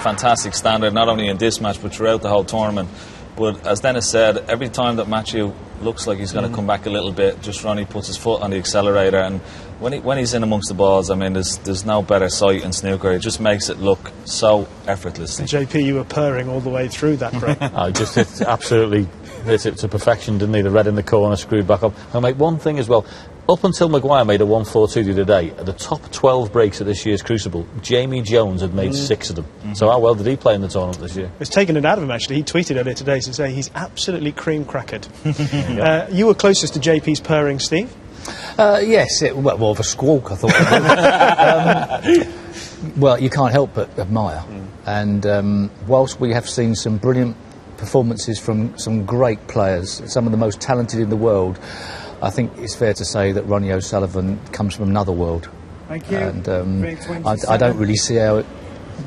fantastic standard, not only in this match but throughout the whole tournament. But as Dennis said, every time that Mathew looks like he's going to come back a little bit, just Ronnie puts his foot on the accelerator, and when he's in amongst the balls, I mean, there's no better sight in snooker. It just makes it look so effortlessly. JP, you were purring all the way through that break. It's absolutely hit it to perfection, didn't he? The red in the corner, screwed back up. I'll make one thing as well. Up until Maguire made a 1-4-2 the other day, at the top 12 breaks of this year's Crucible, Jamie Jones had made 6 of them. So how well did he play in the tournament this year? It's taken it out of him, actually. He tweeted earlier today to say he's absolutely cream-crackered. You were closest to JP's purring, Steve? Yes, well, more of a squawk, I thought. Well, you can't help but admire. And whilst we have seen some brilliant performances from some great players, some of the most talented in the world, I think it's fair to say that Ronnie O'Sullivan comes from another world. Thank you. And I don't really see how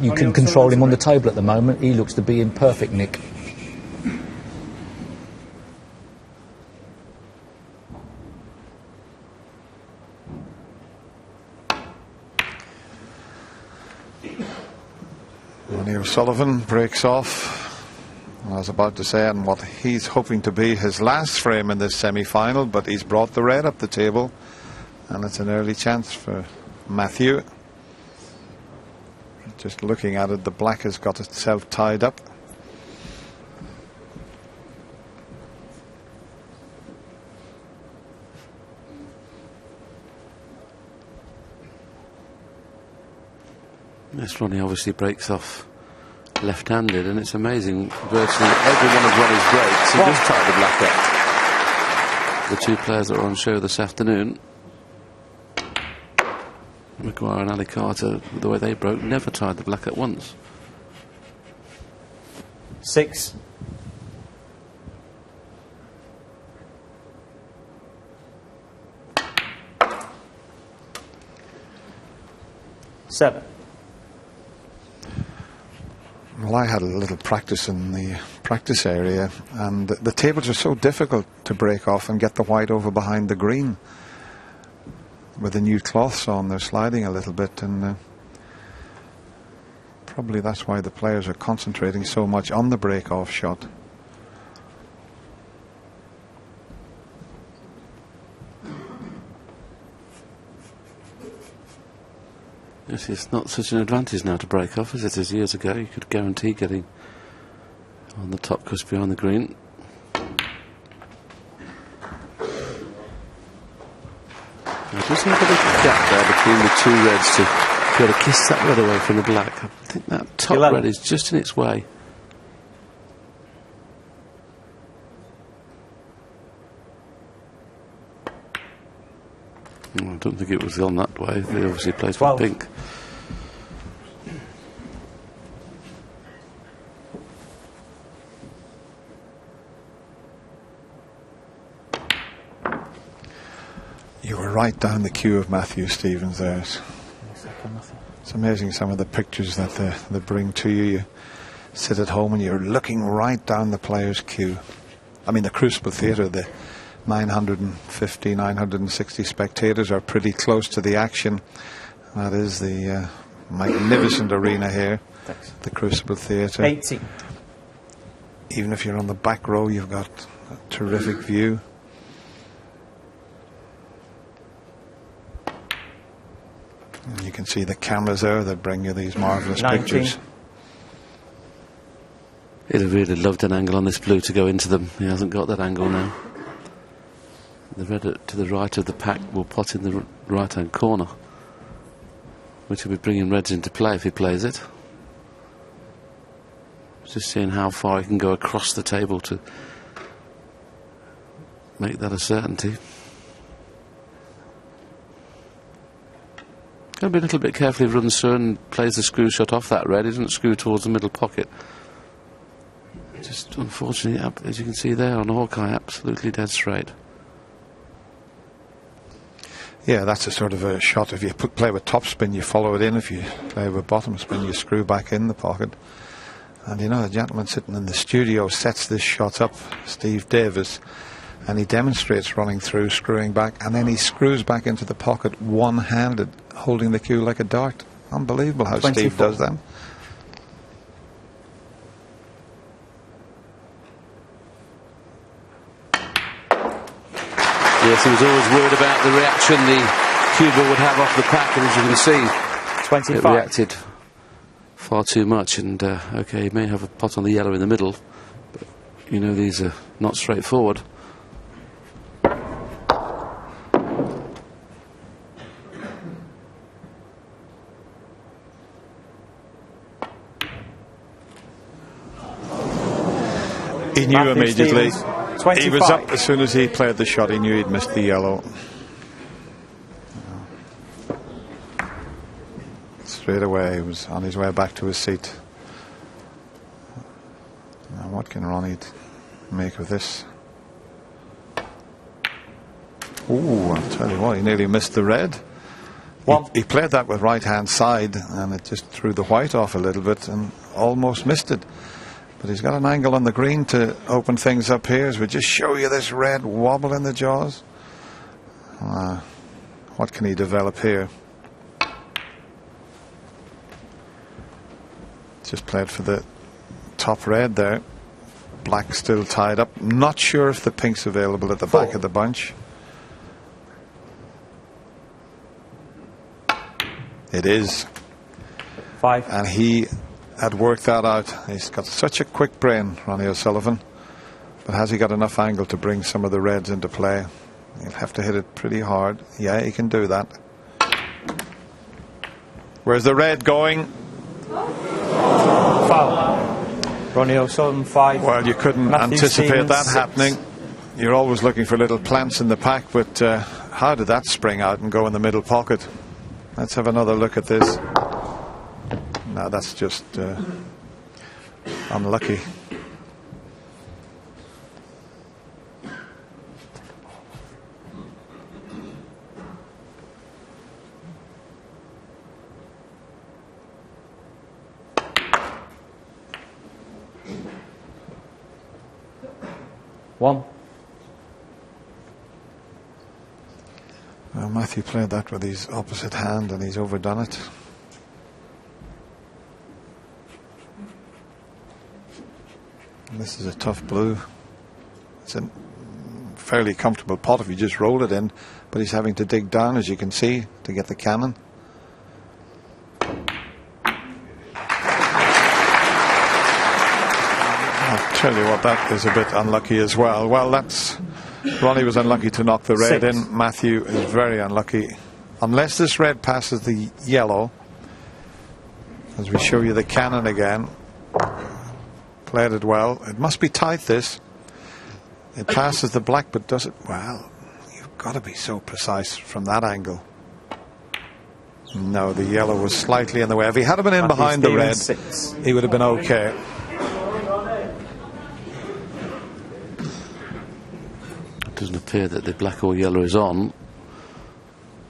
you can control him on the table at the moment. He looks to be in perfect nick. Ronnie O'Sullivan breaks off. I was about to say, and what he's hoping to be his last frame in this semi-final, but he's brought the red up the table, and it's an early chance for Mathew. Just looking at it, the black has got itself tied up. Yes, Ronnie obviously breaks off left-handed, and it's amazing, virtually every one of Ronnie's breaks he just tied the black up. The two players that were on show this afternoon, Maguire and Ali Carter, the way they broke, never tied the black at once. 6. Well, I had a little practice in the practice area, and the tables are so difficult to break off and get the white over behind the green. With the new cloths on, they're sliding a little bit, and probably that's why the players are concentrating so much on the break-off shot. Yes, it's not such an advantage now to break off as it is years ago. You could guarantee getting on the top cusp behind the green. Just have a little gap there between the two reds to be able to kiss that red away from the black. I think that top red is just in its way. I don't think it was on that way. They obviously played for pink. You were right down the queue of Mathew Stevens there. It's amazing some of the pictures that they bring to you. You sit at home and you're looking right down the players' queue. I mean, the Crucible Theatre, the 950, 960 spectators are pretty close to the action. That is the magnificent arena here, the Crucible Theatre. 80. Even if you're on the back row, you've got a terrific view. And you can see the cameras there that bring you these marvellous pictures. He'd have really loved an angle on this blue to go into them. He hasn't got that angle now. The red to the right of the pack will pot in the right-hand corner, which will be bringing reds into play if he plays it. Just seeing how far he can go across the table to make that a certainty. Got to be a little bit careful if he runs through and plays the screw shot off that red. He doesn't screw towards the middle pocket. Just unfortunately, as you can see there on Hawkeye, absolutely dead straight. Yeah, that's a sort of a shot. If you play with top spin, you follow it in. If you play with bottom spin, you screw back in the pocket. And you know, the gentleman sitting in the studio sets this shot up, Steve Davis, and he demonstrates running through, screwing back, and then he screws back into the pocket one-handed, holding the cue like a dart. Unbelievable how 24. Steve does that. Yes, he was always worried about the reaction the cue ball would have off the pack, and as you can see, 25. it reacted far too much. And okay, he may have a pot on the yellow in the middle, but you know these are not straightforward. He knew Mathew immediately. Stevens, 25. He was up as soon as he played the shot. He knew he'd missed the yellow. Straight away, he was on his way back to his seat. Now, what can Ronnie make of this? Ooh, I'll tell you what, he nearly missed the red. He played that with right-hand side, and it just threw the white off a little bit and almost missed it. But he's got an angle on the green to open things up here, as we just show you this red wobble in the jaws. What can he develop here? Just played for the top red there. Black still tied up. Not sure if the pink's available at the back of the bunch. It is. 5. And he had worked that out. He's got such a quick brain, Ronnie O'Sullivan. But has he got enough angle to bring some of the reds into play? He'll have to hit it pretty hard. Yeah, he can do that. Where's the red going? Foul. Ronnie O'Sullivan, 5. Well, you couldn't Mathew anticipate Stevens, that 6. happening. You're always looking for little plants in the pack, but how did that spring out and go in the middle pocket? Let's have another look at this. No, that's just unlucky. One. Well, Mathew played that with his opposite hand and he's overdone it. And this is a tough blue. It's a fairly comfortable pot if you just roll it in, but he's having to dig down, as you can see, to get the cannon. I'll tell you what, that is a bit unlucky as well. Well, that's... Ronnie was unlucky to knock the red 6. in. Mathew is very unlucky. Unless this red passes the yellow, as we show you the cannon again. Played it well. It must be tight, this. It passes the black, but does it? Well, you've got to be so precise from that angle. No, the yellow was slightly in the way. If he had been in behind the red, 6. he would have been okay. It doesn't appear that the black or yellow is on,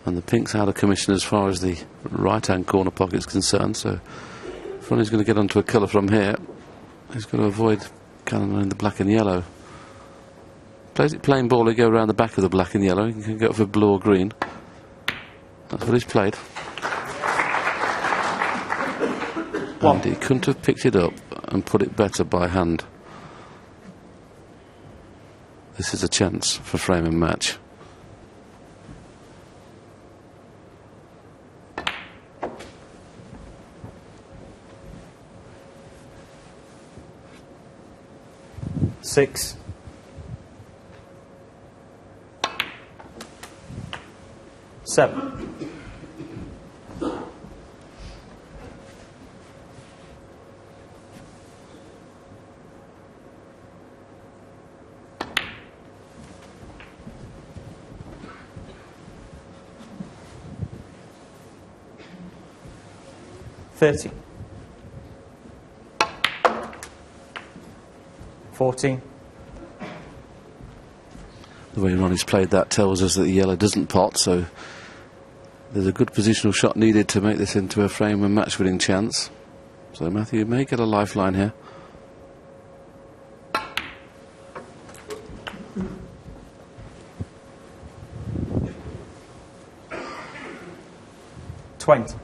and the pink's out of commission as far as the right-hand corner pocket is concerned. So if Ronnie's going to get onto a colour from here, he's got to avoid cannon in the black and yellow. Plays it plain ball, he go around the back of the black and yellow. He can go for blue or green. That's what he's played. And he couldn't have picked it up and put it better by hand. This is a chance for frame and match. Six. Seven. $30. 14. The way Ronnie's played that tells us that the yellow doesn't pot, so there's a good positional shot needed to make this into a frame and match winning chance. So Mathew may get a lifeline here. $20.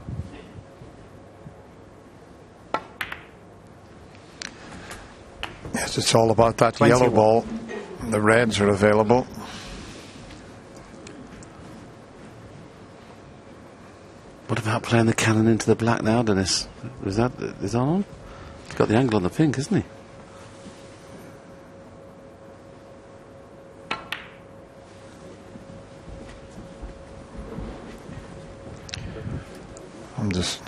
Yes, it's all about that 21. yellow ball. The reds are available. about playing the cannon into the black now, Dennis? Is that on? He's got the angle on the pink, hasn't he? I'm just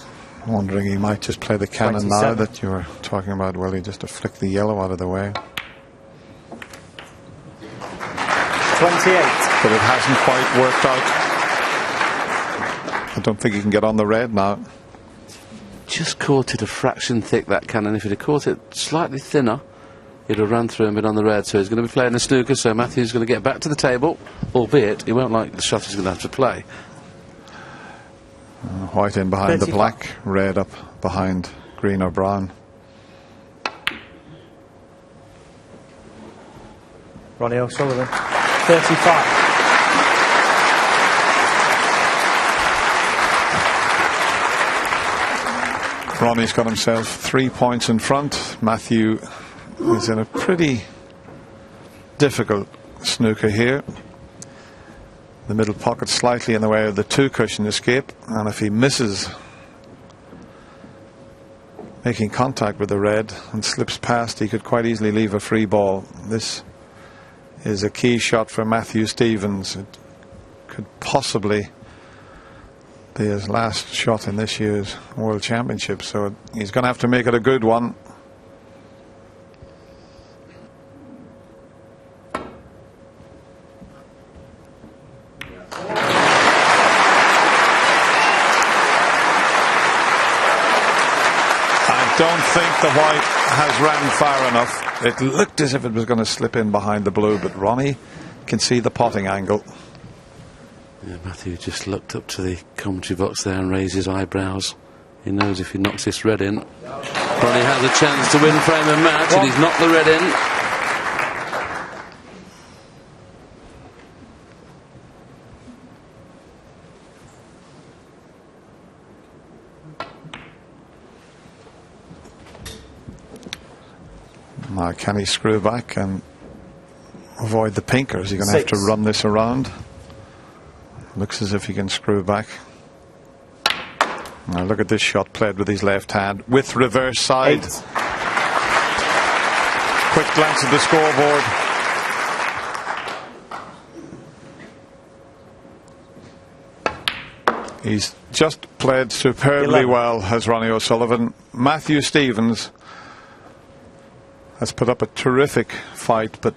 wondering, he might just play the cannon 27. now that you were talking about, Willie, just to flick the yellow out of the way. 28. But it hasn't quite worked out. I don't think he can get on the red now. Just caught it a fraction thick, that cannon. If he'd have caught it slightly thinner, it'd have run through and been on the red. So he's going to be playing the snooker, so Mathew's going to get back to the table, albeit he won't like the shot he's going to have to play. White in behind 35. the black, red up behind green or brown. Ronnie O'Sullivan. 35. Ronnie's got himself 3 points in front. Mathew is in a pretty difficult snooker here. The middle pocket slightly in the way of the two cushion escape, and if he misses making contact with the red and slips past, he could quite easily leave a free ball. This is a key shot for Mathew Stevens. It could possibly be his last shot in this year's World Championship, so he's going to have to make it a good one. I don't think the white has ran far enough. It looked as if it was going to slip in behind the blue, but Ronnie can see the potting angle. Yeah, Mathew just looked up to the commentary box there and raised his eyebrows. He knows if he knocks this red in, Ronnie has a chance to win frame and match, and he's knocked the red in. Now, can he screw back and avoid the pink, or is he going to have to run this around? Looks as if he can screw back. Now look at this shot played with his left hand with reverse side. 8. Quick glance at the scoreboard. He's just played superbly 11. well, has Ronnie O'Sullivan. Mathew Stevens has put up a terrific fight, but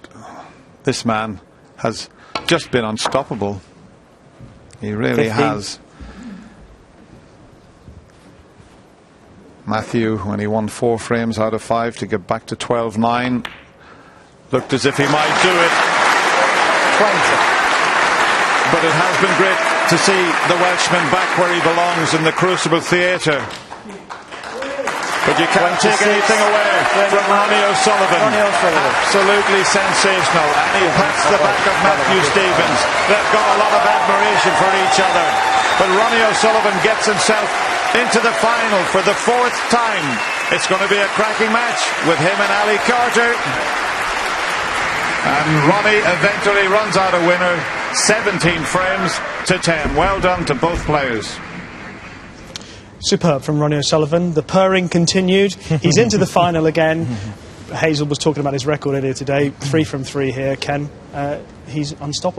this man has just been unstoppable. He really 15. has. Mathew, when he won 4 frames out of 5 to get back to 12-9, looked as if he might do it. 20. But it has been great to see the Welshman back where he belongs, in the Crucible Theatre. But you can't take anything away from Ronnie O'Sullivan. Absolutely sensational. And he pats the back of Mathew Stevens. They've got a lot of admiration for each other. But Ronnie O'Sullivan gets himself into the final for the 4th time. It's going to be a cracking match with him and Ali Carter. And Ronnie eventually runs out a winner, 17 frames to 10. Well done to both players. Superb from Ronnie O'Sullivan. The purring continued. He's into the final again. Hazel was talking about his record earlier today. 3 from 3 here, Ken. He's unstoppable.